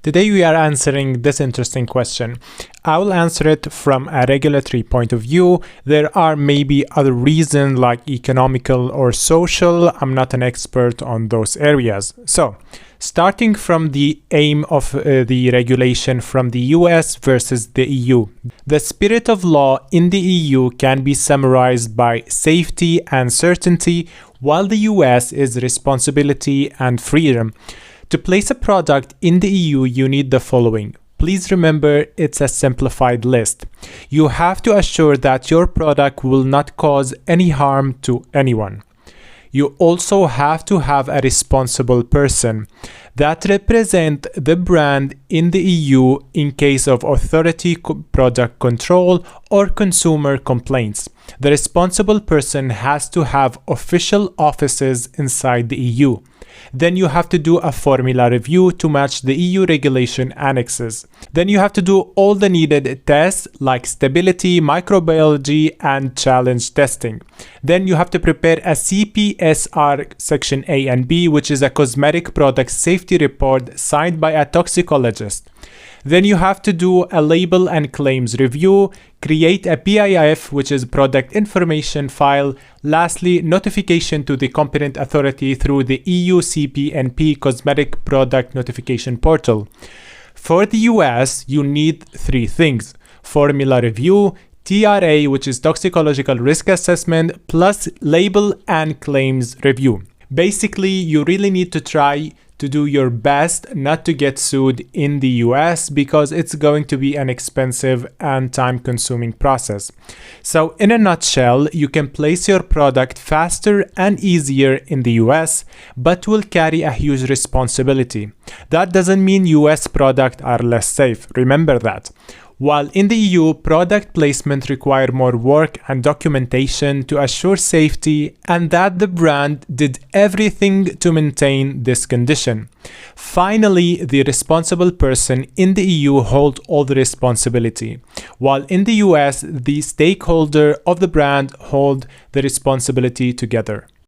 Today we are answering this interesting question. I will answer it from a regulatory point of view. There are maybe other reasons like economical or social. I'm not an expert on those areas. So, starting from the aim of the regulation from the US versus the EU. The spirit of law in the EU can be summarized by safety and certainty, while the US is responsibility and freedom. To place a product in the EU, you need the following. Please remember, it's a simplified list. You have to assure that your product will not cause any harm to anyone. You also have to have a responsible person that represent the brand in the EU in case of authority product control or consumer complaints. The responsible person has to have official offices inside the EU. Then you have to do a formula review to match the EU regulation annexes. Then you have to do all the needed tests like stability, microbiology, and challenge testing. Then you have to prepare a CPSR section A and B, which is a cosmetic product safety report signed by a toxicologist. Then you have to do a label and claims review, create a PIF, which is product information file. Lastly, notification to the competent authority through the EU CPNP Cosmetic Product Notification Portal. For the US, you need three things: formula review, TRA, which is toxicological risk assessment, plus label and claims review. Basically, you really need to try to do your best not to get sued in the US because it's going to be an expensive and time-consuming process. So in a nutshell, you can place your product faster and easier in the US, but will carry a huge responsibility. That doesn't mean US products are less safe. Remember that. While in the EU, product placement require more work and documentation to assure safety and that the brand did everything to maintain this condition. Finally, the responsible person in the EU holds all the responsibility, while in the US, the stakeholder of the brand hold the responsibility together.